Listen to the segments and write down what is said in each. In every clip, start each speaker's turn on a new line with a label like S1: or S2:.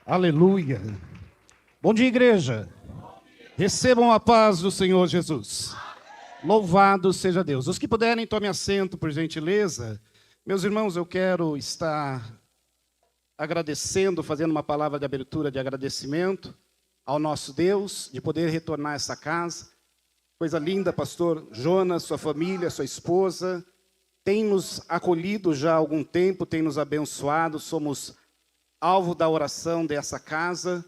S1: Aleluia. Bom dia, igreja. Recebam a paz do Senhor Jesus. Louvado seja Deus. Os que puderem, tomem assento, por gentileza. Meus irmãos, eu quero estar agradecendo, fazendo uma palavra de abertura de agradecimento ao nosso Deus, de poder retornar a essa casa. Coisa linda, pastor Jonas, sua família, sua esposa, tem nos acolhido já há algum tempo, tem nos abençoado, somos alvo da oração dessa casa.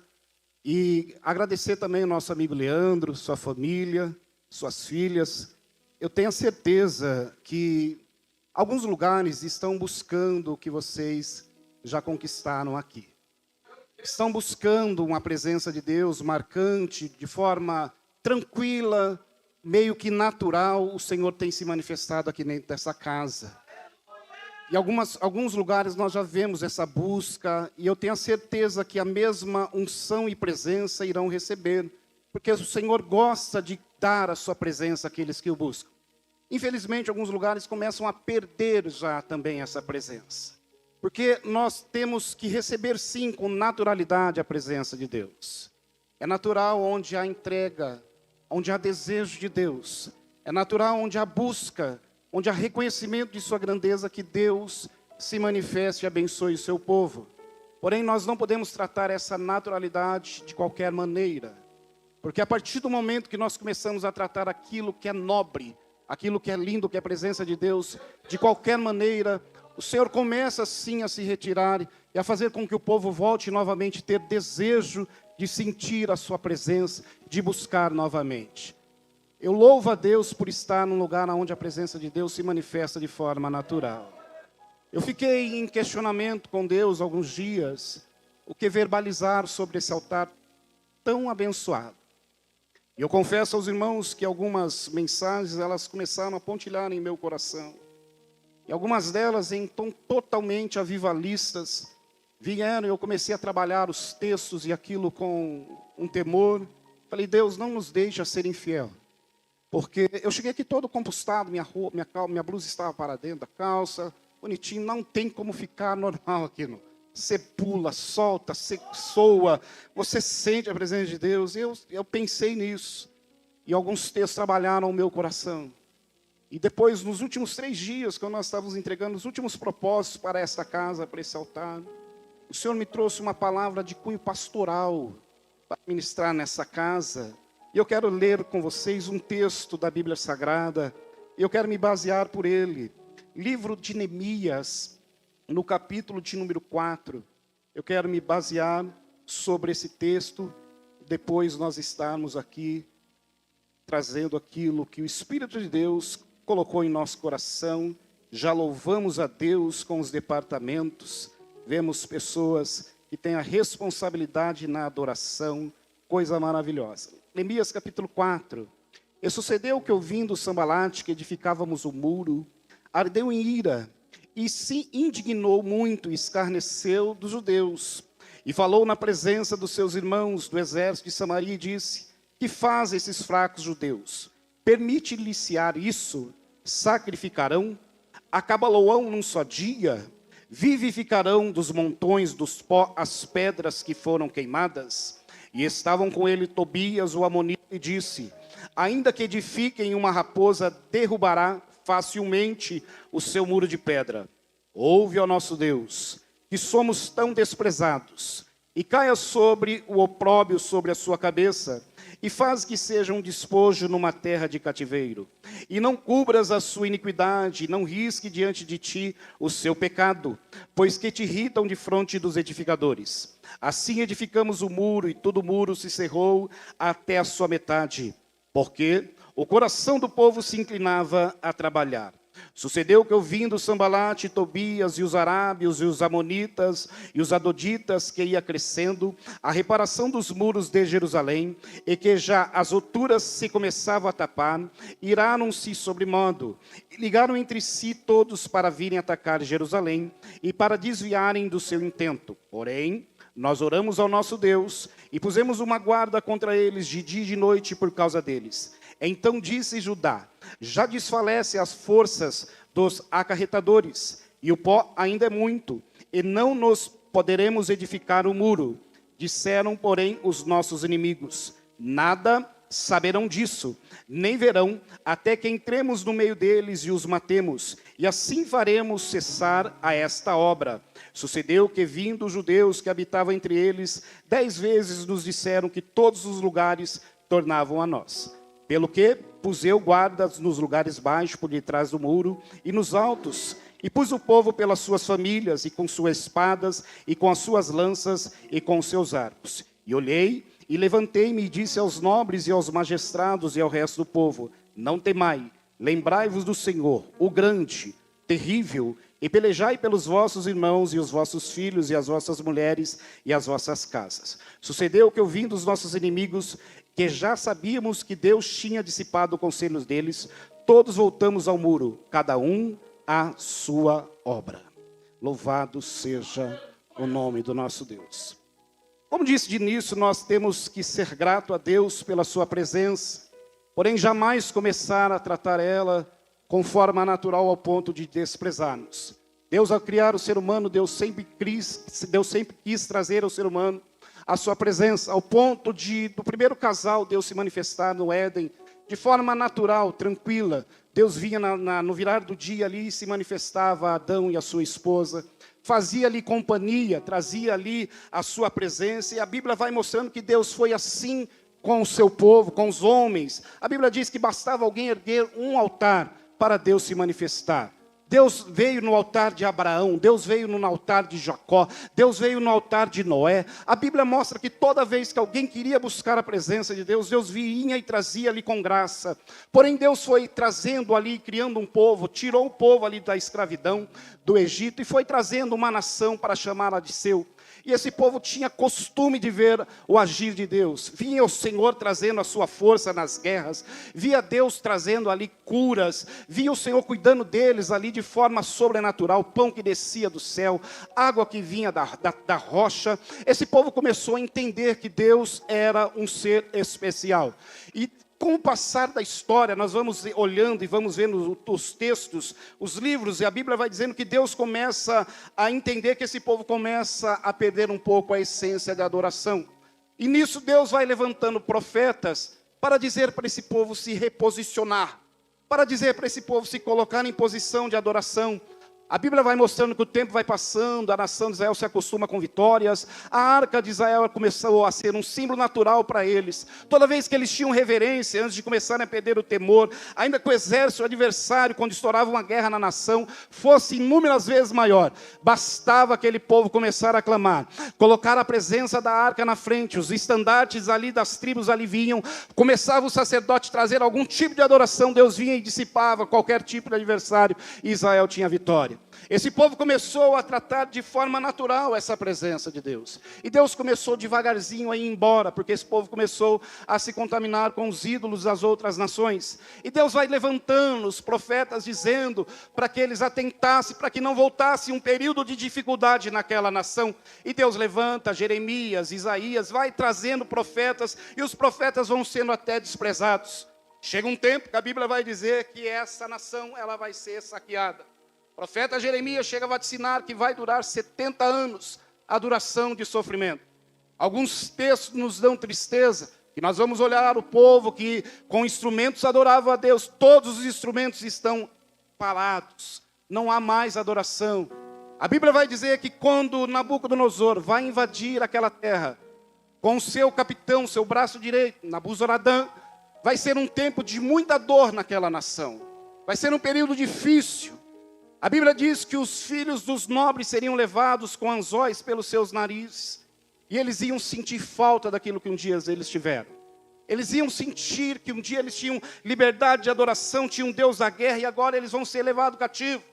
S1: E agradecer também ao nosso amigo Leandro, sua família, suas filhas. Eu tenho a certeza que alguns lugares estão buscando o que vocês já conquistaram aqui. Estão buscando uma presença de Deus marcante, de forma tranquila, meio que natural. O Senhor tem se manifestado aqui dentro dessa casa. Em alguns lugares nós já vemos essa busca, e eu tenho a certeza que a mesma unção e presença irão receber, porque o Senhor gosta de dar a sua presença àqueles que o buscam. Infelizmente, alguns lugares começam a perder já também essa presença, porque nós temos que receber sim com naturalidade a presença de Deus. É natural onde há entrega, onde há desejo de Deus, é natural onde há busca, onde há reconhecimento de sua grandeza, que Deus se manifeste e abençoe o seu povo. Porém, nós não podemos tratar essa naturalidade de qualquer maneira, porque a partir do momento que nós começamos a tratar aquilo que é nobre, aquilo que é lindo, que é a presença de Deus, de qualquer maneira, o Senhor começa sim a se retirar e a fazer com que o povo volte novamente a ter desejo de sentir a sua presença, de buscar novamente. Eu louvo a Deus por estar num lugar onde a presença de Deus se manifesta de forma natural. Eu fiquei em questionamento com Deus alguns dias, o que verbalizar sobre esse altar tão abençoado. E eu confesso aos irmãos que algumas mensagens, elas começaram a pontilhar em meu coração. E algumas delas, em tom totalmente avivalistas, vieram e eu comecei a trabalhar os textos e aquilo com um temor. Falei, Deus, não nos deixa ser infiel. Porque eu cheguei aqui todo compostado, minha blusa estava para dentro da calça, bonitinho, não tem como ficar normal aqui. Não. Você pula, solta, você soa, você sente a presença de Deus. Eu pensei nisso, e alguns textos trabalharam o meu coração. E depois, nos últimos 3 dias, quando nós estávamos entregando os últimos propósitos para esta casa, para esse altar, o Senhor me trouxe uma palavra de cunho pastoral para ministrar nessa casa. E eu quero ler com vocês um texto da Bíblia Sagrada, e eu quero me basear por ele. Livro de Neemias, no capítulo de número 4. Eu quero me basear sobre esse texto, depois nós estarmos aqui, trazendo aquilo que o Espírito de Deus colocou em nosso coração. Já louvamos a Deus com os departamentos, vemos pessoas que têm a responsabilidade na adoração, coisa maravilhosa. Neemias capítulo 4. E sucedeu que, ouvindo Sambalate que edificávamos o muro, ardeu em ira, e se indignou muito e escarneceu dos judeus. E falou na presença dos seus irmãos do exército de Samaria e disse: que faz esses fracos judeus? Permite-liciar isso? Sacrificarão? Acabá-lo-ão num só dia? Vivificarão dos montões dos pó as pedras que foram queimadas? E estavam com ele Tobias, o amonita, e disse: ainda que edifiquem uma raposa, derrubará facilmente o seu muro de pedra. Ouve, ó nosso Deus, que somos tão desprezados, e caia sobre o opróbio sobre a sua cabeça, e faz que seja um despojo numa terra de cativeiro. E não cubras a sua iniquidade, não risque diante de ti o seu pecado, pois que te irritam de fronte dos edificadores. Assim edificamos o muro, e todo o muro se cerrou até a sua metade, porque o coração do povo se inclinava a trabalhar. Sucedeu que, ouvindo Sambalate, Tobias e os arábios e os amonitas e os adoditas, que ia crescendo a reparação dos muros de Jerusalém, e que já as alturas se começavam a tapar, iraram-se sobremodo, e ligaram entre si todos para virem atacar Jerusalém e para desviarem do seu intento. Porém, nós oramos ao nosso Deus e pusemos uma guarda contra eles de dia e de noite por causa deles. Então disse Judá: já desfalece as forças dos acarretadores, e o pó ainda é muito, e não nos poderemos edificar o muro. Disseram, porém, os nossos inimigos: nada saberão disso, nem verão, até que entremos no meio deles e os matemos, e assim faremos cessar a esta obra. Sucedeu que, vindo os judeus que habitavam entre eles, 10 vezes nos disseram que todos os lugares tornavam a nós. Pelo que pus eu guardas nos lugares baixos, por detrás do muro, e nos altos, e pus o povo pelas suas famílias, e com suas espadas, e com as suas lanças, e com os seus arcos. E olhei, e levantei-me e disse aos nobres e aos magistrados e ao resto do povo: não temai, lembrai-vos do Senhor, o grande, terrível, e pelejai pelos vossos irmãos e os vossos filhos e as vossas mulheres e as vossas casas. Sucedeu que, ouvindo os nossos inimigos, que já sabíamos que Deus tinha dissipado o conselho deles, todos voltamos ao muro, cada um à sua obra. Louvado seja o nome do nosso Deus. Como disse de início, nós temos que ser grato a Deus pela sua presença, porém jamais começar a tratar ela com forma natural ao ponto de desprezarmos. Deus, ao criar o ser humano, Deus sempre quis trazer ao ser humano a sua presença, ao ponto de, do primeiro casal, Deus se manifestar no Éden, de forma natural, tranquila. Deus vinha no virar do dia ali e se manifestava a Adão e a sua esposa, fazia ali companhia, trazia ali a sua presença, e a Bíblia vai mostrando que Deus foi assim com o seu povo, com os homens. A Bíblia diz que bastava alguém erguer um altar para Deus se manifestar. Deus veio no altar de Abraão, Deus veio no altar de Jacó, Deus veio no altar de Noé. A Bíblia mostra que toda vez que alguém queria buscar a presença de Deus, Deus vinha e trazia ali com graça. Porém, Deus foi trazendo ali, criando um povo, tirou o povo ali da escravidão do Egito e foi trazendo uma nação para chamá-la de seu. E esse povo tinha costume de ver o agir de Deus. Vinha o Senhor trazendo a sua força nas guerras. Via Deus trazendo ali curas. Via o Senhor cuidando deles ali de forma sobrenatural. Pão que descia do céu. Água que vinha da rocha. Esse povo começou a entender que Deus era um ser especial. E com o passar da história, nós vamos olhando e vamos vendo os textos, os livros, e a Bíblia vai dizendo que Deus começa a entender que esse povo começa a perder um pouco a essência da adoração. E nisso Deus vai levantando profetas para dizer para esse povo se reposicionar, para dizer para esse povo se colocar em posição de adoração. A Bíblia vai mostrando que o tempo vai passando, a nação de Israel se acostuma com vitórias, a arca de Israel começou a ser um símbolo natural para eles. Toda vez que eles tinham reverência, antes de começarem a perder o temor, ainda que o exército adversário, quando estourava uma guerra na nação, fosse inúmeras vezes maior, bastava aquele povo começar a clamar, colocar a presença da arca na frente, os estandartes ali das tribos ali vinham, começava o sacerdote a trazer algum tipo de adoração, Deus vinha e dissipava qualquer tipo de adversário, e Israel tinha vitória. Esse povo começou a tratar de forma natural essa presença de Deus. E Deus começou devagarzinho a ir embora, porque esse povo começou a se contaminar com os ídolos das outras nações. E Deus vai levantando os profetas, dizendo para que eles atentassem, para que não voltasse um período de dificuldade naquela nação. E Deus levanta Jeremias, Isaías, vai trazendo profetas, e os profetas vão sendo até desprezados. Chega um tempo que a Bíblia vai dizer que essa nação ela vai ser saqueada. O profeta Jeremias chega a vaticinar que vai durar 70 anos a duração de sofrimento. Alguns textos nos dão tristeza, que nós vamos olhar o povo que com instrumentos adorava a Deus. Todos os instrumentos estão parados, não há mais adoração. A Bíblia vai dizer que quando Nabucodonosor vai invadir aquela terra, com o seu capitão, seu braço direito, Nabuzoradã, vai ser um tempo de muita dor naquela nação. Vai ser um período difícil. A Bíblia diz que os filhos dos nobres seriam levados com anzóis pelos seus narizes. E eles iam sentir falta daquilo que um dia eles tiveram. Eles iam sentir que um dia eles tinham liberdade de adoração, tinham um Deus da guerra, e agora eles vão ser levados cativos.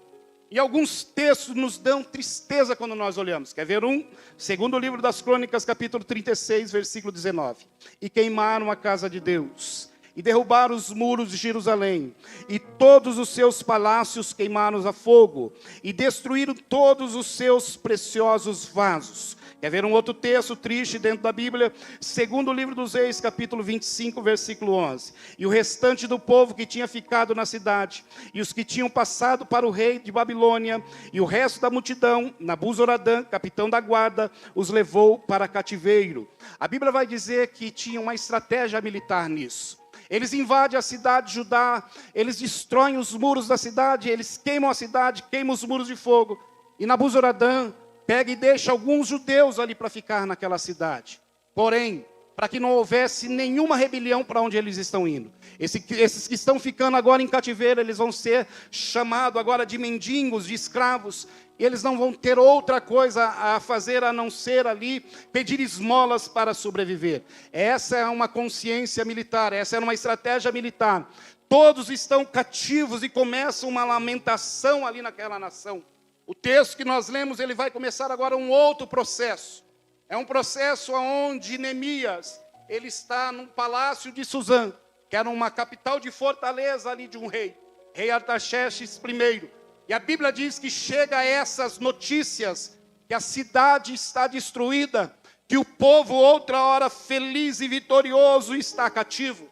S1: E alguns textos nos dão tristeza quando nós olhamos. Quer ver um? Segundo livro das Crônicas, capítulo 36, versículo 19. E queimaram a casa de Deus, e derrubaram os muros de Jerusalém, e todos os seus palácios queimaram a fogo, e destruíram todos os seus preciosos vasos. Quer ver um outro texto triste dentro da Bíblia? Segundo o livro dos Reis, capítulo 25, versículo 11. E o restante do povo que tinha ficado na cidade, e os que tinham passado para o rei de Babilônia, e o resto da multidão, Nabuzoradã, capitão da guarda, os levou para cativeiro. A Bíblia vai dizer que tinha uma estratégia militar nisso. Eles invadem a cidade de Judá, eles destroem os muros da cidade, eles queimam a cidade, queimam os muros de fogo. E Nabuzoradã pega e deixa alguns judeus ali para ficar naquela cidade. Porém, para que não houvesse nenhuma rebelião para onde eles estão indo. Esses que estão ficando agora em cativeiro, eles vão ser chamados agora de mendigos, de escravos. E eles não vão ter outra coisa a fazer a não ser ali pedir esmolas para sobreviver. Essa é uma consciência militar, essa é uma estratégia militar. Todos estão cativos e começa uma lamentação ali naquela nação. O texto que nós lemos, ele vai começar agora um outro processo. É um processo onde Neemias, ele está num palácio de Suzã, que era uma capital de fortaleza ali de um rei, rei Artaxerxes I. E a Bíblia diz que chega a essas notícias, que a cidade está destruída, que o povo outra hora feliz e vitorioso está cativo.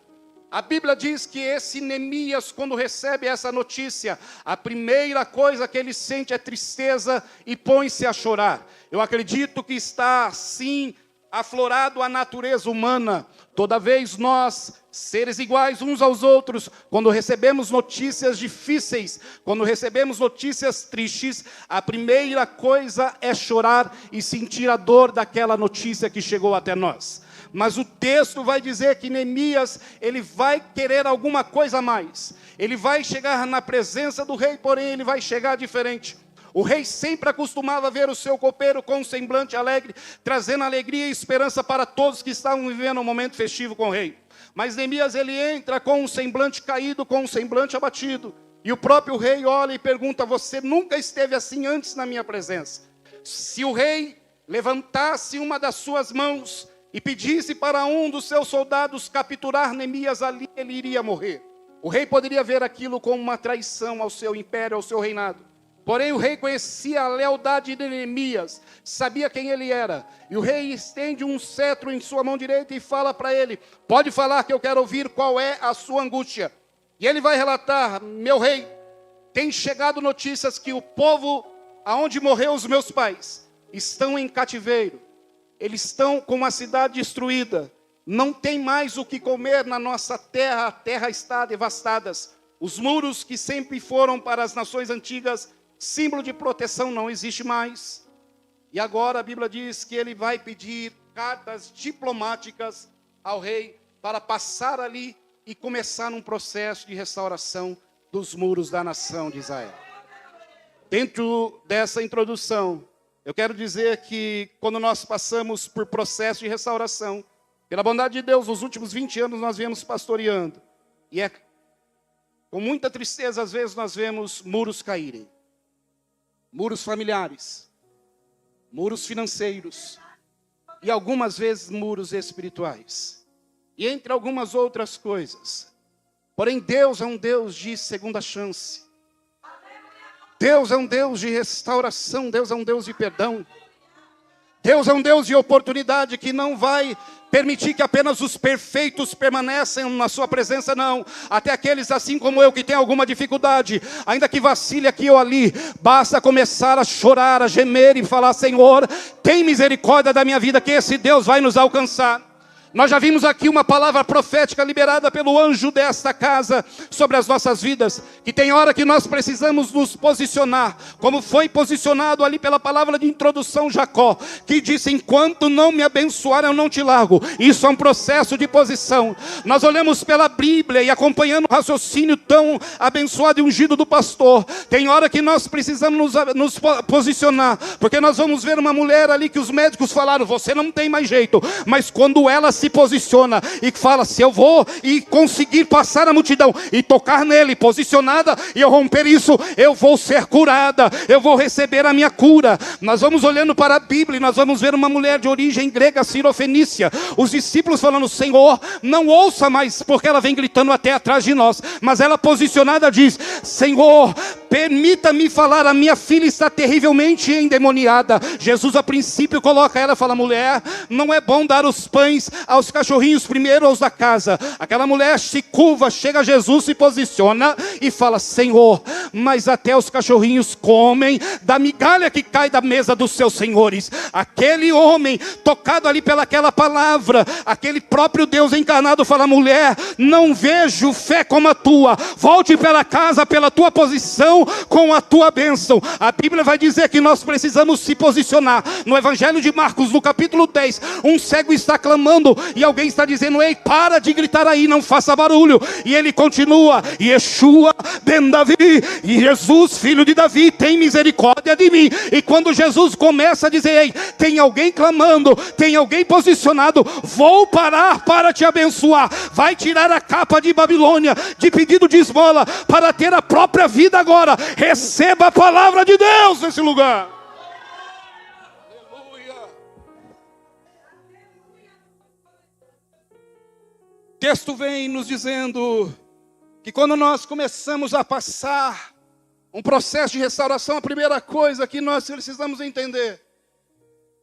S1: A Bíblia diz que esse Neemias, quando recebe essa notícia, a primeira coisa que ele sente é tristeza e põe-se a chorar. Eu acredito que está assim aflorado a natureza humana. Toda vez nós, seres iguais uns aos outros, quando recebemos notícias difíceis, quando recebemos notícias tristes, a primeira coisa é chorar e sentir a dor daquela notícia que chegou até nós. Mas o texto vai dizer que Neemias, ele vai querer alguma coisa a mais. Ele vai chegar na presença do rei, porém ele vai chegar diferente. O rei sempre acostumava ver o seu copeiro com um semblante alegre, trazendo alegria e esperança para todos que estavam vivendo um momento festivo com o rei. Mas Neemias, ele entra com um semblante caído, com um semblante abatido. E o próprio rei olha e pergunta: você nunca esteve assim antes na minha presença? Se o rei levantasse uma das suas mãos e pedisse para um dos seus soldados capturar Neemias, ali ele iria morrer. O rei poderia ver aquilo como uma traição ao seu império, ao seu reinado. Porém o rei conhecia a lealdade de Neemias, sabia quem ele era. E o rei estende um cetro em sua mão direita e fala para ele: pode falar, que eu quero ouvir qual é a sua angústia. E ele vai relatar: meu rei, tem chegado notícias que o povo aonde morreu os meus pais estão em cativeiro. Eles estão com uma cidade destruída. Não tem mais o que comer na nossa terra. A terra está devastada. Os muros que sempre foram para as nações antigas, símbolo de proteção, não existe mais. E agora a Bíblia diz que ele vai pedir cartas diplomáticas ao rei para passar ali e começar um processo de restauração dos muros da nação de Israel. Dentro dessa introdução, eu quero dizer que quando nós passamos por processo de restauração, pela bondade de Deus, nos últimos 20 anos nós viemos pastoreando. E é com muita tristeza, às vezes, nós vemos muros caírem. Muros familiares, muros financeiros e algumas vezes muros espirituais. E entre algumas outras coisas. Porém, Deus é um Deus de segunda chance. Deus é um Deus de restauração, Deus é um Deus de perdão. Deus é um Deus de oportunidade que não vai permitir que apenas os perfeitos permaneçam na sua presença, não. Até aqueles assim como eu que têm alguma dificuldade, ainda que vacile aqui ou ali, basta começar a chorar, a gemer e falar: Senhor, tem misericórdia da minha vida, que esse Deus vai nos alcançar. Nós já vimos aqui uma palavra profética liberada pelo anjo desta casa sobre as nossas vidas, que tem hora que nós precisamos nos posicionar, como foi posicionado ali pela palavra de introdução Jacó, que disse: enquanto não me abençoar eu não te largo. Isso é um processo de posição. Nós olhamos pela Bíblia e acompanhando o raciocínio tão abençoado e ungido do pastor, tem hora que nós precisamos nos posicionar, porque nós vamos ver uma mulher ali que os médicos falaram: você não tem mais jeito, mas quando ela se posiciona e fala: se eu vou e conseguir passar a multidão e tocar nele, posicionada, e eu romper isso, eu vou ser curada, eu vou receber a minha cura. Nós vamos olhando para a Bíblia e nós vamos ver uma mulher de origem grega cirofenícia. Os discípulos falando: Senhor, não ouça mais, porque ela vem gritando até atrás de nós. Mas ela posicionada diz: Senhor, permita-me falar, a minha filha está terrivelmente endemoniada. Jesus a princípio coloca ela e fala: mulher, não é bom dar os pães aos cachorrinhos primeiro aos da casa. Aquela mulher se curva, chega a Jesus, se posiciona e fala: Senhor, mas até os cachorrinhos comem da migalha que cai da mesa dos seus senhores. Aquele homem, tocado ali pelaquela palavra, aquele próprio Deus encarnado fala: mulher, não vejo fé como a tua, volte pela casa, pela tua posição, com a tua bênção. A Bíblia vai dizer que nós precisamos se posicionar. No Evangelho de Marcos, no capítulo 10, um cego está clamando e alguém está dizendo: ei, para de gritar aí, não faça barulho. E ele continua: Yeshua ben Davi, e Jesus, filho de Davi, tem misericórdia de mim. E quando Jesus começa a dizer: ei, tem alguém clamando, tem alguém posicionado, vou parar para te abençoar. Vai tirar a capa de Babilônia, de pedido de esmola, para ter a própria vida agora. Receba a palavra de Deus nesse lugar. Aleluia. O texto vem nos dizendo que quando nós começamos a passar um processo de restauração, a primeira coisa que nós precisamos entender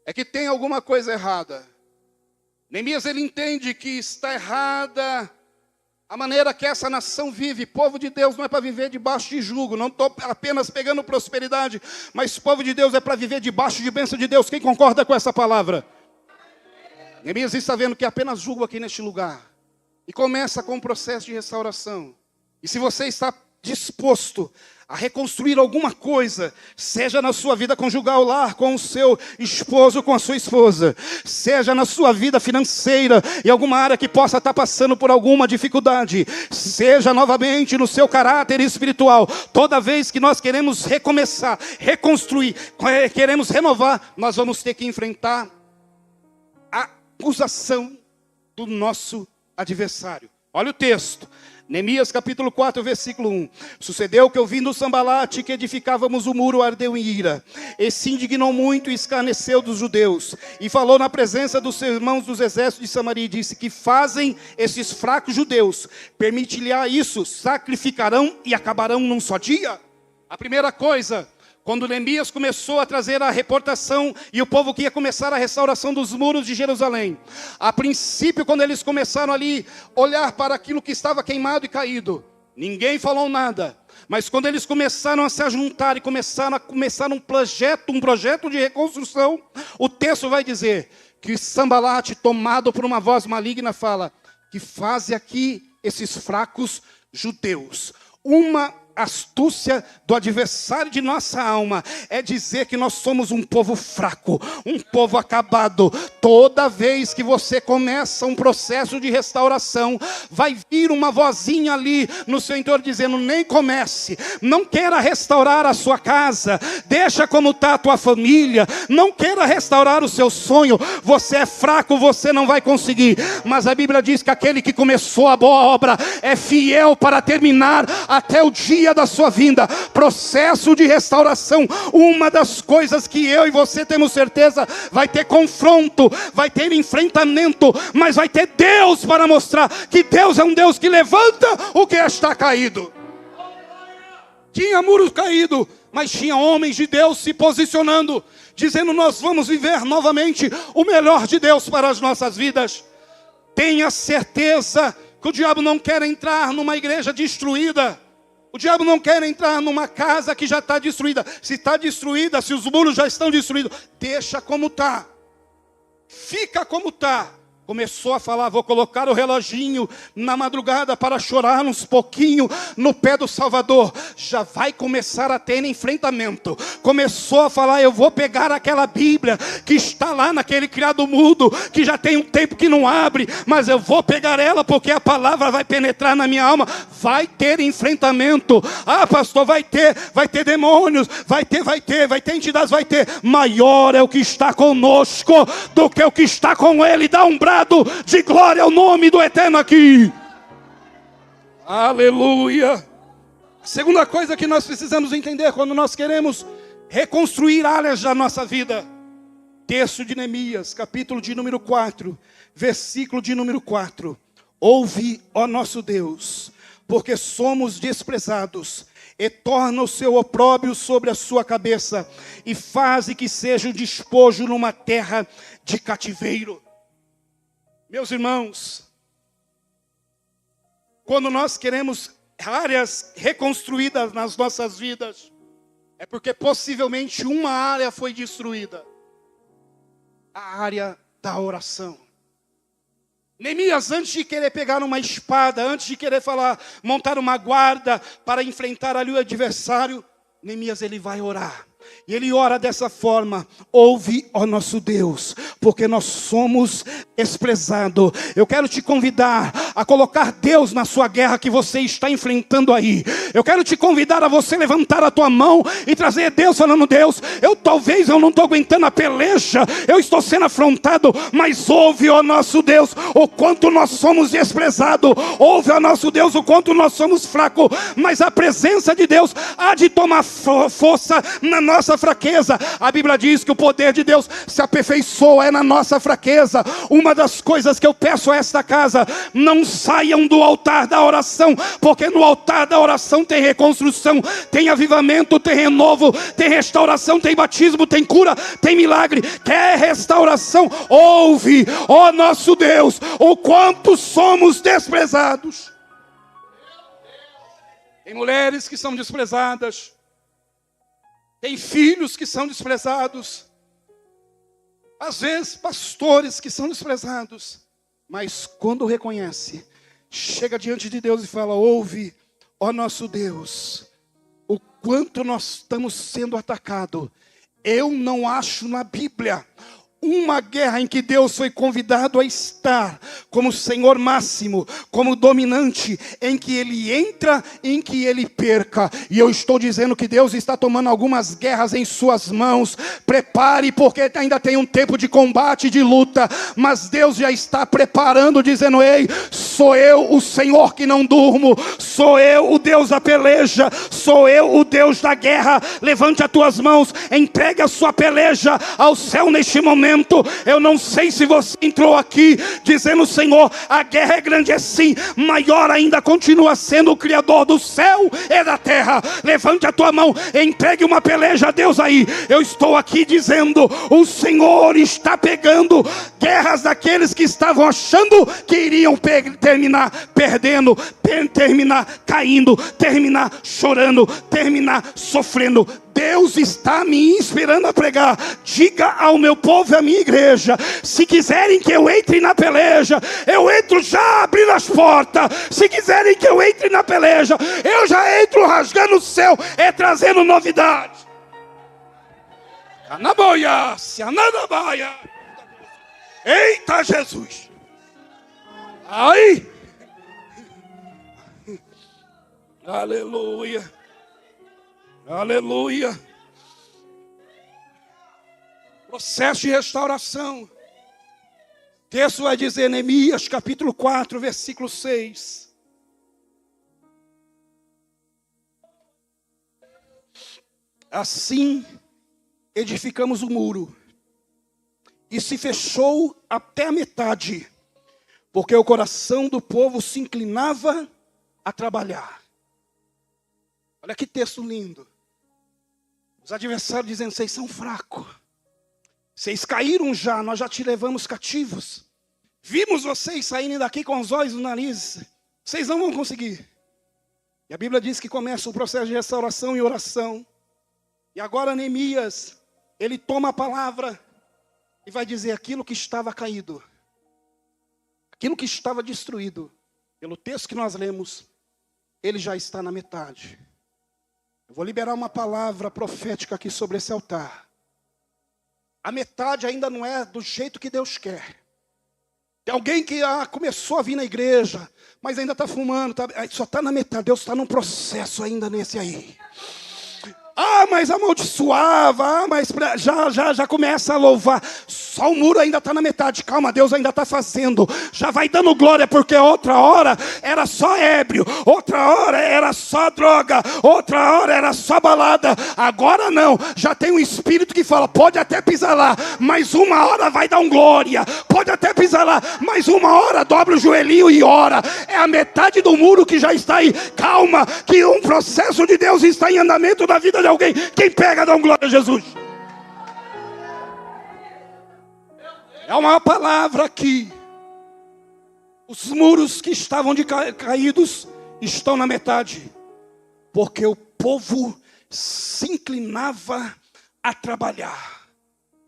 S1: é que tem alguma coisa errada. Neemias, ele entende que está errada a maneira que essa nação vive. Povo de Deus não é para viver debaixo de jugo. Não estou apenas pegando prosperidade, mas povo de Deus é para viver debaixo de bênção de Deus. Quem concorda com essa palavra? Neemias está vendo que é apenas jugo aqui neste lugar. E começa com um processo de restauração. E se você está disposto a reconstruir alguma coisa, seja na sua vida conjugal, lar, com o seu esposo, com a sua esposa, seja na sua vida financeira, em alguma área que possa estar passando por alguma dificuldade, seja novamente no seu caráter espiritual, toda vez que nós queremos recomeçar, reconstruir, queremos renovar, nós vamos ter que enfrentar a acusação do nosso adversário. Olha o texto. Neemias capítulo 4, versículo 1. Sucedeu que, ouvindo Sambalate que edificávamos o muro, ardeu em ira, e se indignou muito e escarneceu dos judeus, e falou na presença dos seus irmãos dos exércitos de Samaria, e disse: que fazem esses fracos judeus? Permite-lhe isso, sacrificarão e acabarão num só dia? A primeira coisa, quando Neemias começou a trazer a reportação e o povo que ia começar a restauração dos muros de Jerusalém, a princípio, quando eles começaram ali olhar para aquilo que estava queimado e caído, ninguém falou nada. Mas quando eles começaram a se ajuntar e começaram um projeto de reconstrução, o texto vai dizer que Sambalate, tomado por uma voz maligna, fala: que faze aqui esses fracos judeus. Uma astúcia do adversário de nossa alma é dizer que nós somos um povo fraco, um povo acabado. Toda vez que você começa um processo de restauração, vai vir uma vozinha ali no seu entorno dizendo: nem comece, não queira restaurar a sua casa, deixa como está a tua família, não queira restaurar o seu sonho, você é fraco, você não vai conseguir. Mas a Bíblia diz que aquele que começou a boa obra é fiel para terminar até o dia da sua vinda. Processo de restauração, uma das coisas que eu e você temos certeza, vai ter confronto, vai ter enfrentamento, mas vai ter Deus para mostrar que Deus é um Deus que levanta o que está caído. Tinha muros caídos, mas tinha homens de Deus se posicionando, dizendo: nós vamos viver novamente o melhor de Deus para as nossas vidas. Tenha certeza que o diabo não quer entrar numa igreja destruída. O diabo não quer entrar numa casa que já está destruída. Se está destruída, se os muros já estão destruídos, deixa como está. Fica como está. Começou a falar: vou colocar o reloginho na madrugada para chorar uns pouquinho no pé do Salvador. Já vai começar a ter enfrentamento. Começou a falar: eu vou pegar aquela Bíblia que está lá naquele criado mudo, que já tem um tempo que não abre, mas eu vou pegar ela porque a palavra vai penetrar na minha alma. vai ter enfrentamento. Ah, pastor, vai ter demônios, vai ter entidades, vai ter. Maior é o que está conosco do que o que está com ele. Dá um brado de glória ao nome do Eterno aqui. Aleluia. A segunda coisa que nós precisamos entender quando nós queremos reconstruir áreas da nossa vida. Texto de Neemias, capítulo de número 4, versículo de número 4. Ouve, ó nosso Deus, porque somos desprezados, e torna o seu opróbrio sobre a sua cabeça, e faze que seja o despojo numa terra de cativeiro. Meus irmãos, quando nós queremos áreas reconstruídas nas nossas vidas, é porque possivelmente uma área foi destruída. A área da oração. Neemias, antes de querer pegar uma espada, antes de querer montar uma guarda para enfrentar ali o adversário, Neemias, ele vai orar. E ele ora dessa forma: ouve, ó nosso Deus, porque nós somos desprezados. Eu quero te convidar a colocar Deus na sua guerra que você está enfrentando aí. Eu quero te convidar a você levantar a tua mão e trazer Deus, falando: Deus, talvez eu não estou aguentando a peleja, eu estou sendo afrontado, mas ouve, ó nosso Deus, o quanto nós somos desprezados. Ouve, ó nosso Deus, o quanto nós somos fracos, mas a presença de Deus há de tomar força na nossa fraqueza. A Bíblia diz que o poder de Deus se aperfeiçoa na nossa fraqueza. Uma das coisas que eu peço a esta casa: não saiam do altar da oração, porque no altar da oração tem reconstrução, tem avivamento, tem renovo, tem restauração, tem batismo, tem cura, tem milagre. Quer restauração? Ouve, ó nosso Deus, o quanto somos desprezados. Tem mulheres que são desprezadas, tem filhos que são desprezados, às vezes pastores que são desprezados, mas quando reconhece, chega diante de Deus e fala: ouve, ó nosso Deus, o quanto nós estamos sendo atacados. Eu não acho na Bíblia uma guerra em que Deus foi convidado a estar como Senhor máximo, como dominante, em que Ele entra, em que Ele perca. E eu estou dizendo que Deus está tomando algumas guerras em suas mãos. Prepare, porque ainda tem um tempo de combate, de luta, mas Deus já está preparando, dizendo: ei, sou eu o Senhor que não durmo, sou eu o Deus da peleja, sou eu o Deus da guerra. Levante as tuas mãos, entregue a sua peleja ao céu neste momento. Eu não sei se você entrou aqui dizendo: Senhor, a guerra é grande, é sim, maior ainda continua sendo o Criador do céu e da terra. Levante a tua mão, entregue uma peleja a Deus aí. Eu estou aqui dizendo: o Senhor está pegando guerras daqueles que estavam achando que iriam terminar perdendo, terminar caindo, terminar chorando, terminar sofrendo. Deus está me inspirando a pregar. Diga ao meu povo e à minha igreja: se quiserem que eu entre na peleja, eu entro já abrindo as portas. Se quiserem que eu entre na peleja, eu já entro rasgando o céu e trazendo novidade. Anaboia, se anadabaia. Eita Jesus. Aí. Aleluia. Aleluia. Processo de restauração. O texto vai dizer, Neemias capítulo 4, versículo 6. Assim edificamos o muro, e se fechou até a metade, porque o coração do povo se inclinava a trabalhar. Olha que texto lindo. Os adversários dizendo: vocês são fracos, vocês caíram já, nós já te levamos cativos, vimos vocês saírem daqui com os olhos no nariz, vocês não vão conseguir. E a Bíblia diz que começa o processo de restauração e oração. E agora Neemias, ele toma a palavra e vai dizer: aquilo que estava caído, aquilo que estava destruído, pelo texto que nós lemos, ele já está na metade. Eu vou liberar uma palavra profética aqui sobre esse altar. A metade ainda não é do jeito que Deus quer, Tem alguém que começou a vir na igreja, mas ainda está fumando, só está na metade. Deus está num processo ainda nesse aí. Mas amaldiçoava, mas já começa a louvar. Só o muro ainda está na metade. Calma, Deus ainda está fazendo. Já vai dando glória, porque outra hora era só ébrio, outra hora era só droga, outra hora era só balada. Agora não, já tem um espírito que fala: pode até pisar lá, mas uma hora vai dar um glória. Pode até pisar lá, mas uma hora dobra o joelhinho e ora. É a metade do muro que já está aí. Calma, que um processo de Deus está em andamento na vida de alguém. Quem pega, dá um glória a Jesus. É uma palavra aqui. Os muros que estavam caídos estão na metade, porque o povo se inclinava a trabalhar.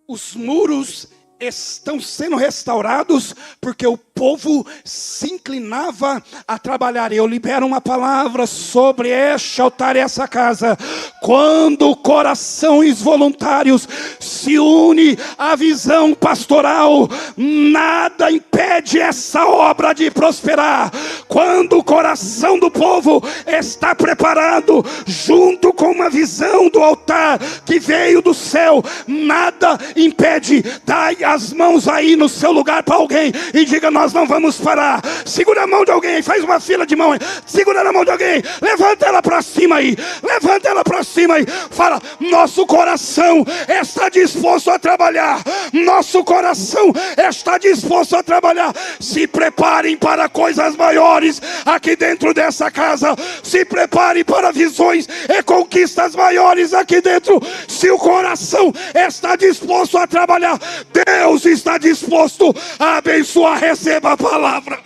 S1: Os muros estão sendo restaurados porque o povo se inclinava a trabalhar. Eu libero uma palavra sobre este altar e essa casa. Quando corações voluntários se une à visão pastoral, nada impede essa obra de prosperar. Quando o coração do povo está preparado, junto com uma visão do altar que veio do céu, nada impede. Dai as mãos aí no seu lugar para alguém e diga: nós não vamos parar. Segura a mão de alguém, faz uma fila de mão aí. Segura na mão de alguém, levanta ela para cima aí, levanta ela para cima aí. Fala: nosso coração está disposto a trabalhar. Nosso coração está disposto a trabalhar. Se preparem para coisas maiores aqui dentro dessa casa. Se preparem para visões e conquistas maiores aqui dentro. Se o coração está disposto a trabalhar, Deus está disposto a abençoar. Receba a palavra.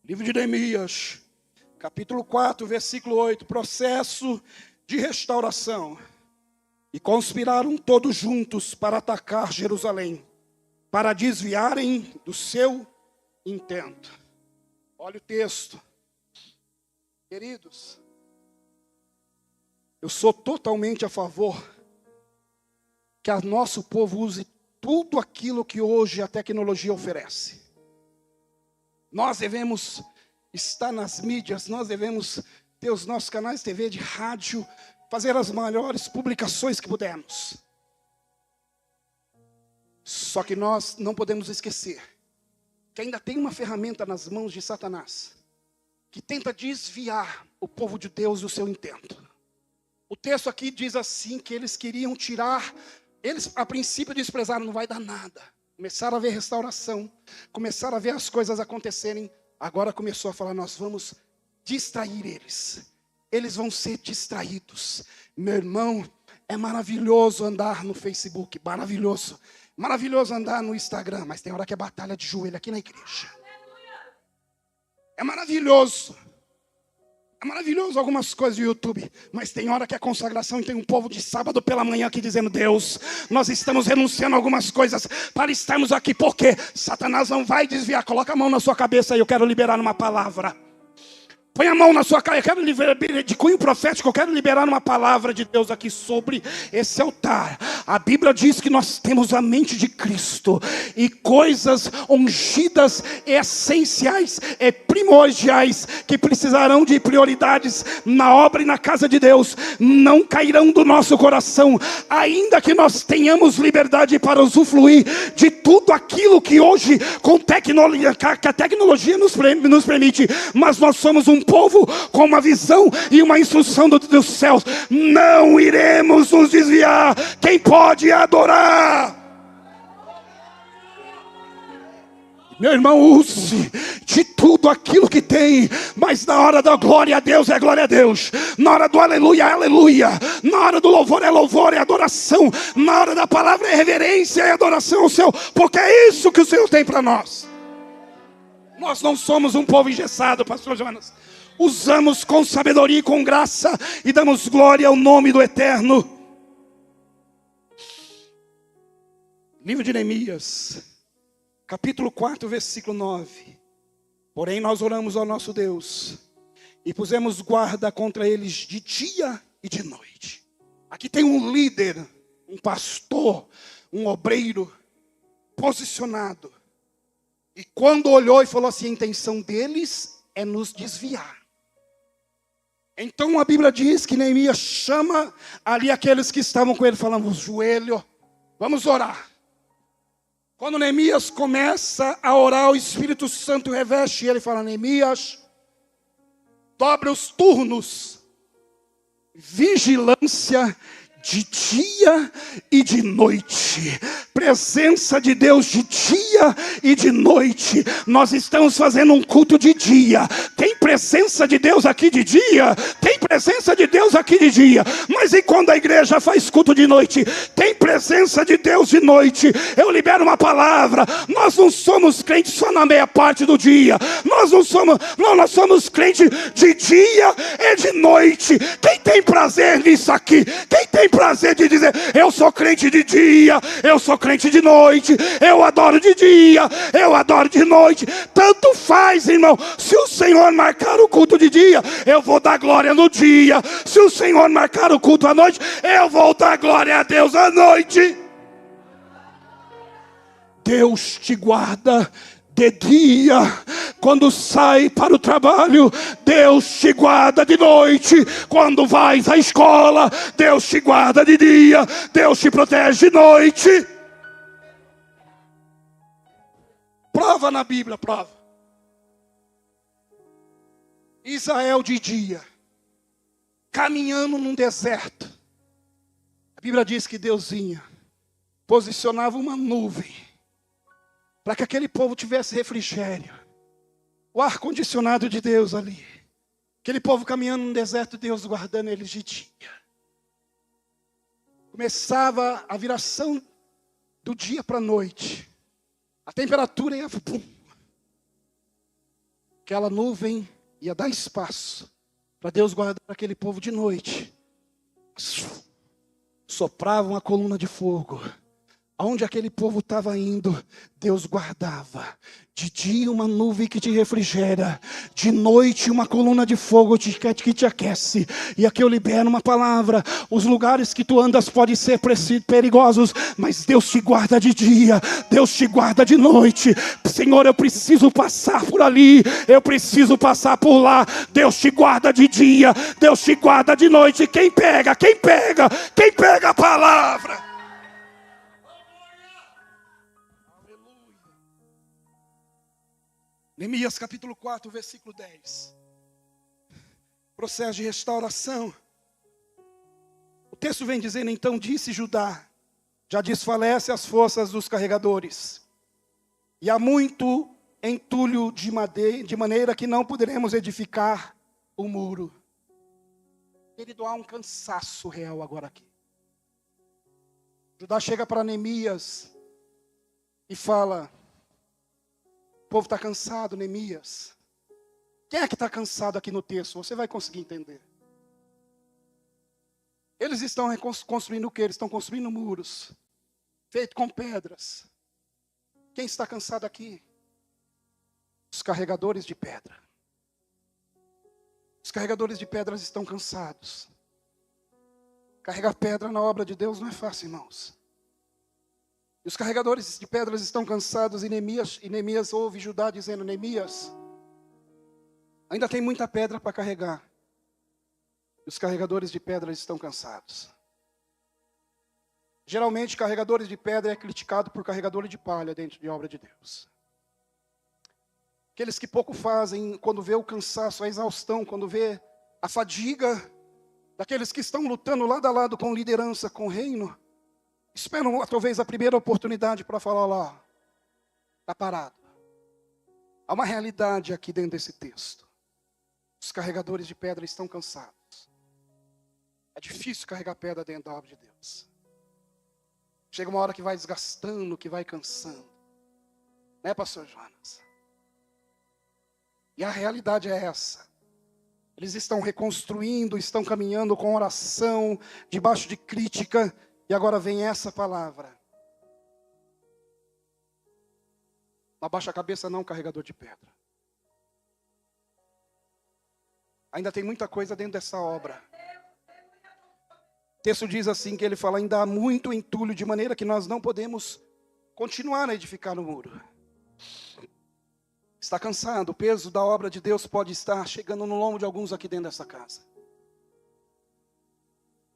S1: Livro de Neemias, capítulo 4, versículo 8. Processo de restauração. E conspiraram todos juntos para atacar Jerusalém, para desviarem do seu intento. Olha o texto. Queridos, eu sou totalmente a favor que o nosso povo use tudo aquilo que hoje a tecnologia oferece. Nós devemos estar nas mídias, nós devemos ter os nossos canais de TV, de rádio, fazer as maiores publicações que pudermos. Só que nós não podemos esquecer que ainda tem uma ferramenta nas mãos de Satanás, que tenta desviar o povo de Deus do seu intento. O texto aqui diz assim, que eles queriam tirar, eles a princípio desprezaram: não vai dar nada. Começaram a ver restauração, começaram a ver as coisas acontecerem. Agora começou a falar: nós vamos distrair eles. Eles vão ser distraídos. Meu irmão, é maravilhoso andar no Facebook, maravilhoso. Maravilhoso andar no Instagram, mas tem hora que é batalha de joelho aqui na igreja. É maravilhoso. É maravilhoso algumas coisas do YouTube, mas tem hora que é consagração e tem um povo de sábado pela manhã aqui dizendo: Deus, nós estamos renunciando a algumas coisas para estarmos aqui, porque Satanás não vai desviar. Coloca a mão na sua cabeça e eu quero liberar uma palavra. Põe a mão na sua cara, eu quero liberar, de cunho profético, eu quero liberar uma palavra de Deus aqui sobre esse altar. A Bíblia diz que nós temos a mente de Cristo, e coisas ungidas, essenciais e primordiais, que precisarão de prioridades na obra e na casa de Deus, não cairão do nosso coração, ainda que nós tenhamos liberdade para usufruir de tudo aquilo que hoje que a tecnologia nos permite, mas nós somos um povo com uma visão e uma instrução dos céus. Não iremos nos desviar. Quem pode adorar? Meu irmão, use de tudo aquilo que tem, mas na hora da glória a Deus é glória a Deus, na hora do aleluia é aleluia, na hora do louvor é adoração, na hora da palavra é reverência, é adoração ao céu, porque é isso que o Senhor tem para nós. Nós não somos um povo engessado, pastor Jonas. Usamos com sabedoria e com graça e damos glória ao nome do Eterno. Livro de Neemias, capítulo 4, versículo 9. Porém nós oramos ao nosso Deus, e pusemos guarda contra eles de dia e de noite. Aqui tem um líder, um pastor, um obreiro posicionado. E quando olhou e falou assim, a intenção deles é nos desviar. Então a Bíblia diz que Neemias chama ali aqueles que estavam com ele, falando, joelho, vamos orar. Quando Neemias começa a orar, o Espírito Santo reveste e ele fala, Neemias, dobre os turnos, vigilância de dia e de noite, presença de Deus de dia e de noite. Nós estamos fazendo um culto de dia. Tem presença de Deus aqui de dia? Tem presença de Deus aqui de dia. Mas e quando a igreja faz culto de noite? Tem presença de Deus de noite. Eu libero uma palavra. Nós não somos crentes só na meia parte do dia. Nós somos crentes de dia e de noite. Quem tem prazer nisso aqui? Quem tem prazer de dizer, eu sou crente de dia, eu sou crente de noite, eu adoro de dia, eu adoro de noite. Tanto faz, irmão. Se o Senhor marcar o culto de dia, eu vou dar glória no dia. Se o Senhor marcar o culto à noite, eu vou dar glória a Deus à noite. Deus te guarda de dia, quando sai para o trabalho, Deus te guarda de noite. Quando vais à escola, Deus te guarda de dia, Deus te protege de noite. Prova na Bíblia, prova. Israel de dia, caminhando num deserto. A Bíblia diz que Deus vinha, posicionava uma nuvem, para que aquele povo tivesse refrigério. O ar-condicionado de Deus ali. Aquele povo caminhando no deserto, Deus guardando eles de dia. Começava a viração do dia para a noite. A temperatura ia... Aquela nuvem ia dar espaço para Deus guardar aquele povo de noite. Soprava uma coluna de fogo. Aonde aquele povo estava indo, Deus guardava. De dia uma nuvem que te refrigera, de noite uma coluna de fogo que te aquece. E aqui eu libero uma palavra. Os lugares que tu andas podem ser perigosos, mas Deus te guarda de dia, Deus te guarda de noite. Senhor, eu preciso passar por ali, eu preciso passar por lá. Deus te guarda de dia, Deus te guarda de noite. Quem pega a palavra? Neemias capítulo 4, versículo 10. Processo de restauração. O texto vem dizendo, então disse Judá, já desfalece as forças dos carregadores, e há muito entulho de maneira que não poderemos edificar o muro. Querido, há um cansaço real agora aqui. Judá chega para Neemias e fala, o povo está cansado, Neemias. Quem é que está cansado aqui no texto? Você vai conseguir entender. Eles estão construindo o quê? Eles estão construindo muros, feitos com pedras. Quem está cansado aqui? Os carregadores de pedra. Os carregadores de pedras estão cansados. Carregar pedra na obra de Deus não é fácil, irmãos. E os carregadores de pedras estão cansados, e Neemias ouve Judá dizendo, Neemias, ainda tem muita pedra para carregar. E os carregadores de pedras estão cansados. Geralmente, carregadores de pedra é criticado por carregadores de palha dentro de obra de Deus. Aqueles que pouco fazem, quando vê o cansaço, a exaustão, quando vê a fadiga daqueles que estão lutando lado a lado com liderança, com reino, esperam talvez a primeira oportunidade para falar lá, está parado. Há uma realidade aqui dentro desse texto. Os carregadores de pedra estão cansados. É difícil carregar pedra dentro da obra de Deus. Chega uma hora que vai desgastando, que vai cansando. Né, pastor Jonas? E a realidade é essa. Eles estão reconstruindo, estão caminhando com oração, debaixo de crítica. E agora vem essa palavra. Abaixa a cabeça não, carregador de pedra. Ainda tem muita coisa dentro dessa obra. O texto diz assim, que ele fala, ainda há muito entulho, de maneira que nós não podemos continuar a edificar o muro. Está cansado, o peso da obra de Deus pode estar chegando no lombo de alguns aqui dentro dessa casa.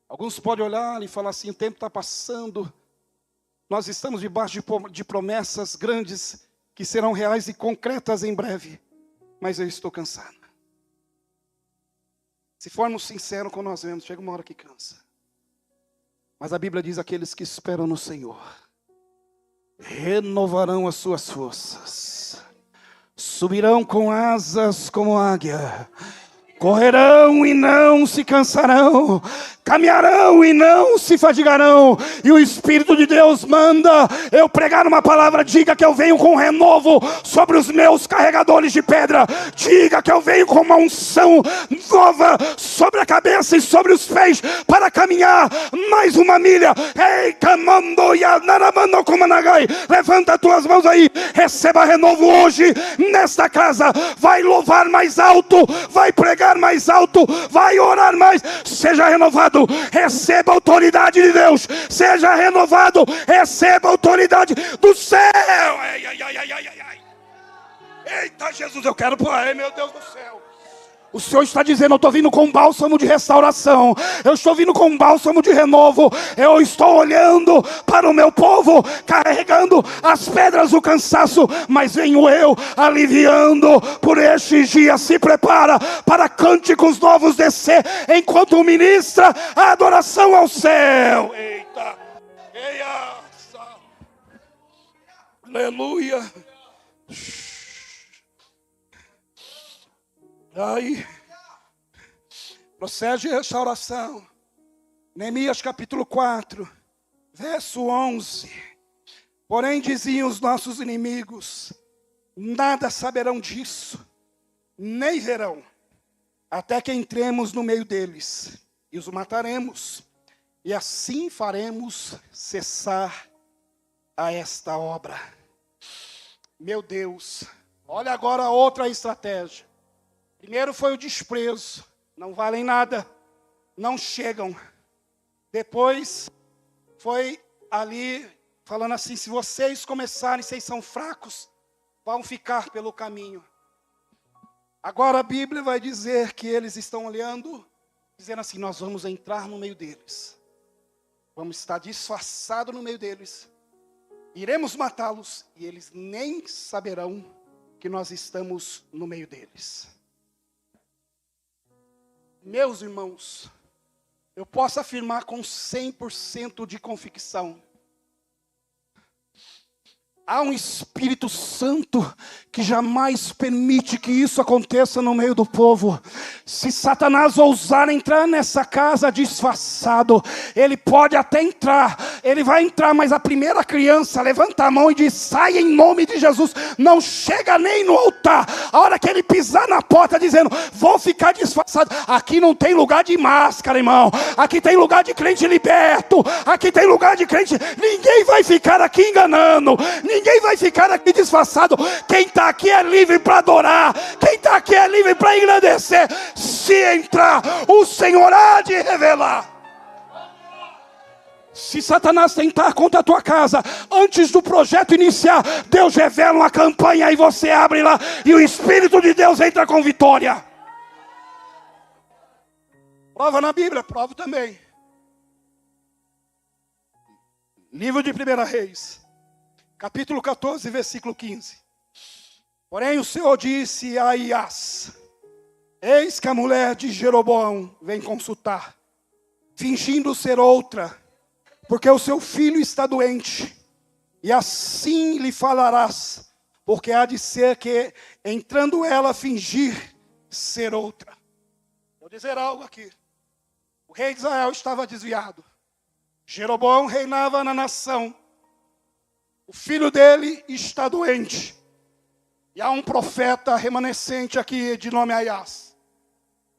S1: Alguns podem olhar e falar assim, o tempo está passando, nós estamos debaixo de promessas grandes, que serão reais e concretas em breve, mas eu estou cansado. Se formos sinceros com nós mesmos, chega uma hora que cansa. Mas a Bíblia diz, aqueles que esperam no Senhor renovarão as suas forças, subirão com asas como águia, correrão e não se cansarão, caminharão e não se fadigarão. E o Espírito de Deus manda eu pregar uma palavra. Diga que eu venho com renovo sobre os meus carregadores de pedra. Diga que eu venho com uma unção nova sobre a cabeça e sobre os pés, para caminhar mais uma milha. Ei, camandoia, naramando kumanagai. Levanta as tuas mãos aí, receba renovo hoje nesta casa. Vai louvar mais alto, vai pregar mais alto, vai orar mais. Seja renovado, receba a autoridade de Deus. Seja renovado, receba a autoridade do céu. Ai, ai, ai, ai, ai, ai. Eita Jesus, eu quero, ai meu Deus do céu. O Senhor está dizendo, eu estou vindo com um bálsamo de restauração, eu estou vindo com um bálsamo de renovo. Eu estou olhando para o meu povo, carregando as pedras do cansaço, mas venho eu aliviando por estes dias. Se prepara para cânticos novos descer, enquanto ministra a adoração ao céu. Eita, eia, aleluia. Aí, processo de restauração. Neemias capítulo 4, verso 11. Porém diziam os nossos inimigos, nada saberão disso, nem verão, até que entremos no meio deles, e os mataremos, e assim faremos cessar a esta obra. Meu Deus, olha agora outra estratégia. Primeiro foi o desprezo, não valem nada, não chegam. Depois foi ali falando assim, se vocês começarem, vocês são fracos, vão ficar pelo caminho. Agora a Bíblia vai dizer que eles estão olhando, dizendo assim, nós vamos entrar no meio deles. Vamos estar disfarçados no meio deles. Iremos matá-los e eles nem saberão que nós estamos no meio deles. Meus irmãos, eu posso afirmar com 100% de convicção, há um Espírito Santo que jamais permite que isso aconteça no meio do povo. Se Satanás ousar entrar nessa casa disfarçado, ele pode até entrar, ele vai entrar, mas a primeira criança levanta a mão e diz, sai em nome de Jesus, não chega nem no altar. A hora que ele pisar na porta dizendo, vou ficar disfarçado. Aqui não tem lugar de máscara, irmão. Aqui tem lugar de crente liberto. Aqui tem lugar de crente. Ninguém vai ficar aqui enganando. Ninguém vai ficar aqui disfarçado. Quem está aqui é livre para adorar. Quem está aqui é livre para engrandecer. Se entrar, o Senhor há de revelar. Se Satanás tentar contra a tua casa, antes do projeto iniciar, Deus revela uma campanha e você abre lá, e o Espírito de Deus entra com vitória. Prova na Bíblia, prova também. Livro de 1 Reis, capítulo 14, versículo 15. Porém o Senhor disse a Aias, eis que a mulher de Jeroboão vem consultar, fingindo ser outra, porque o seu filho está doente, e assim lhe falarás, porque há de ser que, entrando ela, fingir ser outra. Vou dizer algo aqui. O rei de Israel estava desviado. Jeroboão reinava na nação. O filho dele está doente. E há um profeta remanescente aqui, de nome Aias.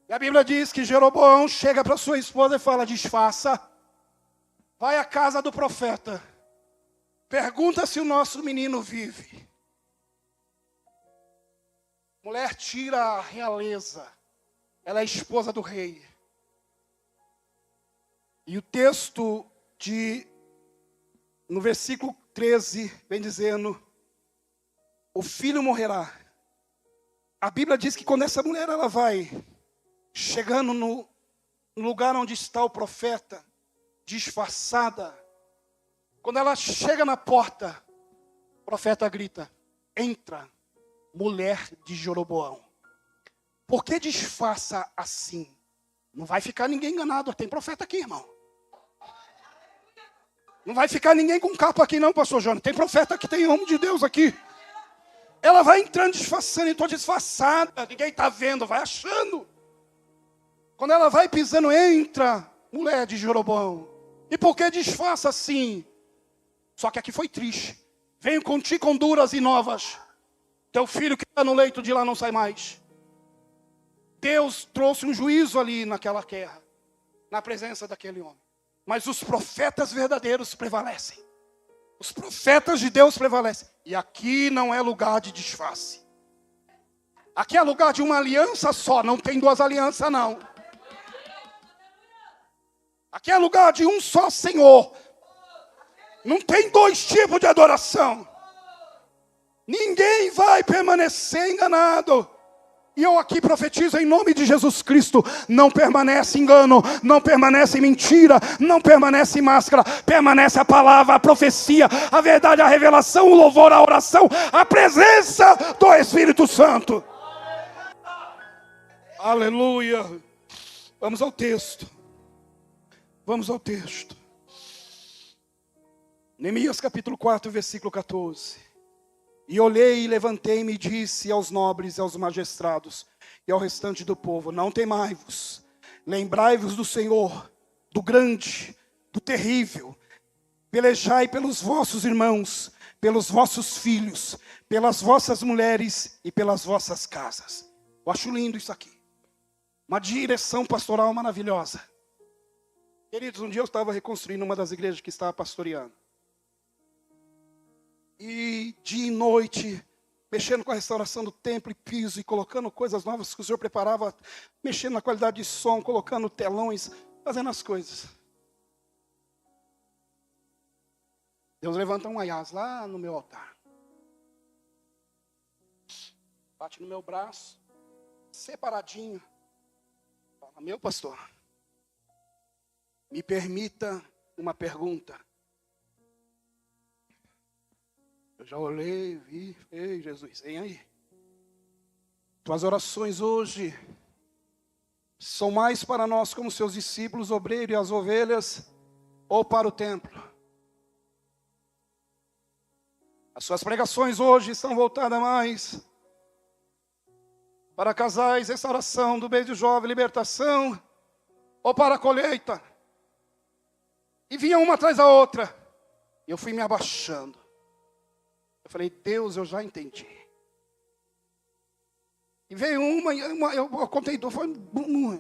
S1: E a Bíblia diz que Jeroboão chega para sua esposa e fala, disfarça. Vai à casa do profeta, pergunta se o nosso menino vive. Mulher tira a realeza, Ela é esposa do rei. E o texto no versículo 13, vem dizendo: o filho morrerá. A Bíblia diz que quando essa mulher ela vai chegando no lugar onde está o profeta, disfarçada, quando ela chega na porta, o profeta grita: entra, mulher de Jeroboão. Por que disfarça assim? Não vai ficar ninguém enganado. Tem profeta aqui, irmão. Não vai ficar ninguém com capa aqui não, pastor João. Tem profeta aqui, tem homem de Deus aqui. Ela vai entrando disfarçando, estou disfarçada, ninguém está vendo, vai achando. Quando ela vai pisando, entra, mulher de Jeroboão. E por que disfarça assim? Só que aqui foi triste. Venho contigo com duras e novas. Teu filho que está no leito de lá não sai mais. Deus trouxe um juízo ali naquela guerra, na presença daquele homem. Mas os profetas verdadeiros prevalecem. Os profetas de Deus prevalecem. E aqui não é lugar de disfarce. Aqui é lugar de uma aliança só. Não tem duas alianças não. Aqui é lugar de um só Senhor. Não tem dois tipos de adoração. Ninguém vai permanecer enganado. E eu aqui profetizo em nome de Jesus Cristo. Não permanece engano, não permanece mentira, não permanece máscara. Permanece a palavra, a profecia, a verdade, a revelação, o louvor, a oração, a presença do Espírito Santo. Aleluia. Vamos ao texto. Vamos ao texto. Neemias capítulo 4, versículo 14. E olhei e levantei-me e disse aos nobres e aos magistrados e ao restante do povo: não temai-vos, lembrai-vos do Senhor, do grande, do terrível. Pelejai pelos vossos irmãos, pelos vossos filhos, pelas vossas mulheres e pelas vossas casas. Eu acho lindo isso aqui. Uma direção pastoral maravilhosa. Queridos, um dia eu estava reconstruindo uma das igrejas que estava pastoreando. E dia e noite, mexendo com a restauração do templo e piso, e colocando coisas novas que o Senhor preparava, mexendo na qualidade de som, colocando telões, fazendo as coisas. Deus levanta um aiás lá no meu altar. Bate no meu braço, separadinho. Fala: meu pastor, me permita uma pergunta. Eu já olhei, vi, ei Jesus, vem aí. Tuas orações hoje são mais para nós como seus discípulos, obreiros e as ovelhas, ou para o templo? As suas pregações hoje estão voltadas mais para casais, restauração do beijo jovem, libertação, ou para a colheita? E vinha uma atrás da outra, e eu fui me abaixando. Eu falei: Deus, eu já entendi. E veio uma eu contei duas, foi uma.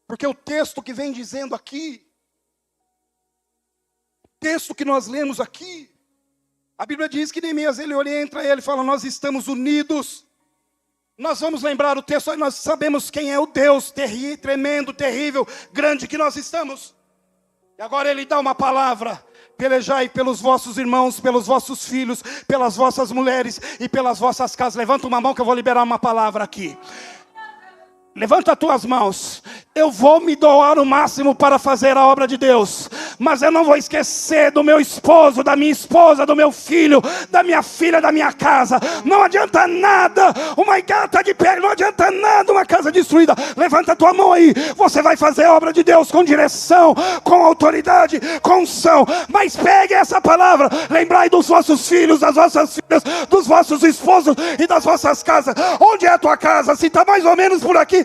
S1: Porque o texto que vem dizendo aqui, o texto que nós lemos aqui, a Bíblia diz que Neemias, ele orienta ele, fala: nós estamos unidos. Nós vamos lembrar o texto, nós sabemos quem é o Deus tremendo, terrível, grande que nós estamos. E agora ele dá uma palavra: pelejai pelos vossos irmãos, pelos vossos filhos, pelas vossas mulheres e pelas vossas casas. Levanta uma mão que eu vou liberar uma palavra aqui. Levanta as tuas mãos. Eu vou me doar o máximo para fazer a obra de Deus, mas eu não vou esquecer do meu esposo, da minha esposa, do meu filho, da minha filha, da minha casa. Não adianta nada uma gata de pé, não adianta nada uma casa destruída. Levanta a tua mão aí. Você vai fazer a obra de Deus com direção, com autoridade, com unção. Mas pegue essa palavra. Lembrai dos vossos filhos, das vossas filhas, dos vossos esposos e das vossas casas. Onde é a tua casa? Se está mais ou menos por aqui,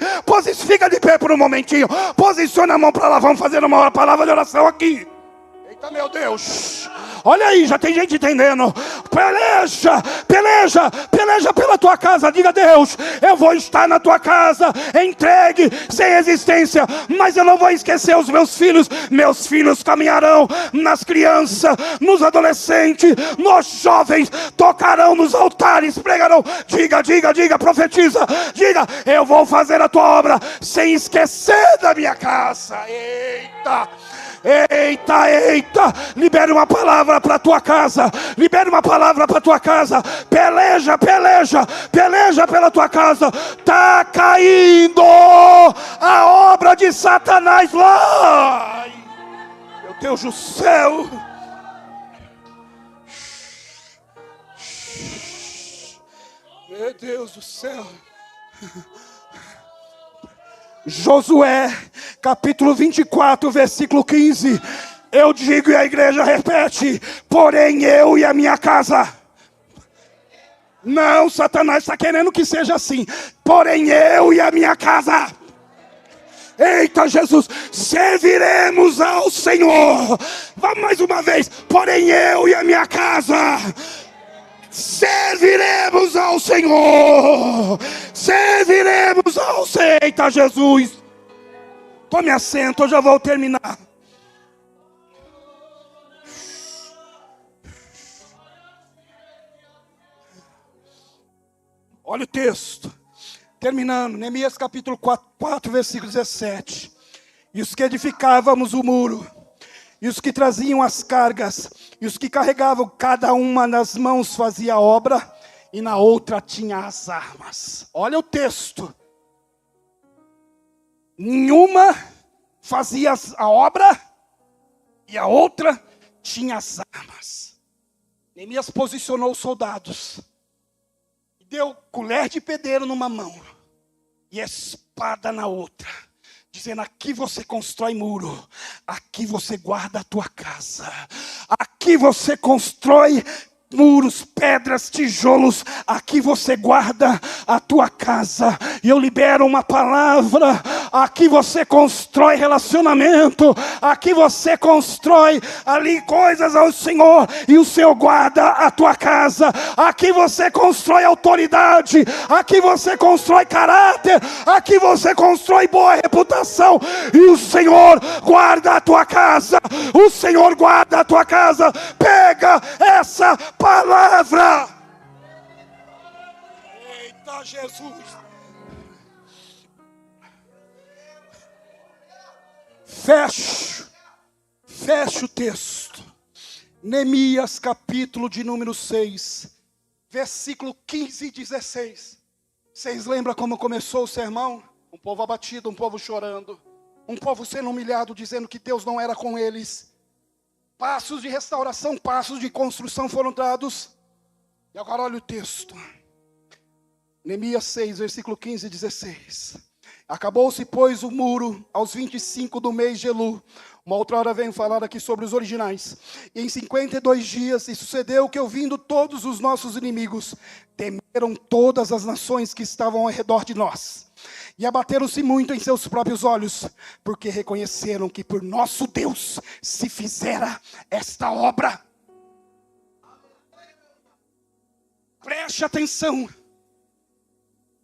S1: fica de pé por um momentinho. Posiciona a mão para lá. Vamos fazer uma palavra de oração aqui. Eita, meu Deus.
S2: Olha aí, já tem gente entendendo. Peleja pela tua casa. Diga: Deus, eu vou estar na tua casa, entregue, sem resistência, mas eu não vou esquecer os meus filhos. Meus filhos caminharão nas crianças, nos adolescentes, nos jovens, tocarão nos altares, pregarão. Diga, profetiza. Diga: eu vou fazer a tua obra sem esquecer da minha casa. Eita, libere uma palavra para a tua casa. Libere uma palavra para a tua casa. Peleja pela tua casa. Está caindo a obra de Satanás lá. Meu Deus do céu. Meu Deus do céu. Josué, capítulo 24, versículo 15. Eu digo e a igreja repete: porém eu e a minha casa. Não, Satanás está querendo que seja assim. Porém eu e a minha casa. Eita Jesus, serviremos ao Senhor. Vamos mais uma vez. Porém eu e a minha casa serviremos ao Senhor. Serviremos ao Senhor. Eita Jesus. Tome assento, eu já vou terminar. Olha o texto. Terminando, Neemias capítulo 4, versículo 17. E os que edificávamos o muro, e os que traziam as cargas, e os que carregavam, cada uma nas mãos fazia a obra, e na outra tinha as armas. Olha o texto. Nenhuma fazia a obra, e a outra tinha as armas. Neemias posicionou os soldados, e deu colher de pedreiro numa mão, e espada na outra, dizendo: aqui você constrói muro, aqui você guarda a tua casa, aqui você constrói muros, pedras, tijolos, aqui você guarda a tua casa. E eu libero uma palavra: aqui você constrói relacionamento, aqui você constrói ali coisas ao Senhor, e o Senhor guarda a tua casa. Aqui você constrói autoridade, aqui você constrói caráter, aqui você constrói boa reputação, e o Senhor guarda a tua casa. O Senhor guarda a tua casa. Pega essa palavra. Eita Jesus. Feche o texto. Neemias capítulo de número 6, versículo 15 e 16. Vocês lembram como começou o sermão? Um povo abatido, um povo chorando, um povo sendo humilhado, dizendo que Deus não era com eles. Passos de restauração, passos de construção foram dados. E agora olha o texto. Neemias 6, versículo 15 e 16. Acabou-se, pois, o muro aos 25 do mês de Elu. Uma outra hora venho falar aqui sobre os originais. E em 52 dias, e sucedeu que, ouvindo todos os nossos inimigos, temeram todas as nações que estavam ao redor de nós. E abateram-se muito em seus próprios olhos, porque reconheceram que por nosso Deus se fizera esta obra. Preste atenção.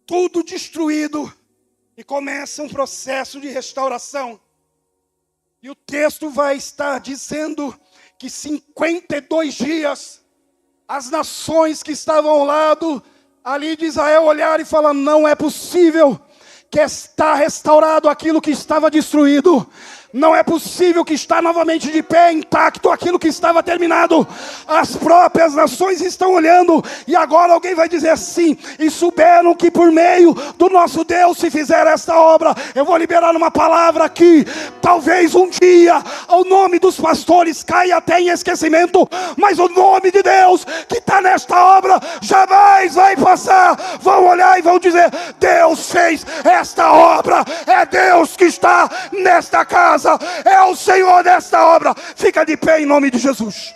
S2: Tudo destruído, e começa um processo de restauração. E o texto vai estar dizendo que 52 dias, as nações que estavam ao lado ali de Israel olharam e falaram: não é possível que está restaurado aquilo que estava destruído. Não é possível que está novamente de pé, intacto, aquilo que estava terminado. As próprias nações estão olhando, e agora alguém vai dizer assim: e souberam que por meio do nosso Deus se fizera esta obra. Eu vou liberar uma palavra aqui. Talvez um dia o nome dos pastores caia até em esquecimento, mas o nome de Deus que está nesta obra jamais vai passar. Vão olhar e vão dizer: Deus fez esta obra, é Deus que está nesta casa, é o Senhor desta obra. Fica de pé em nome de Jesus.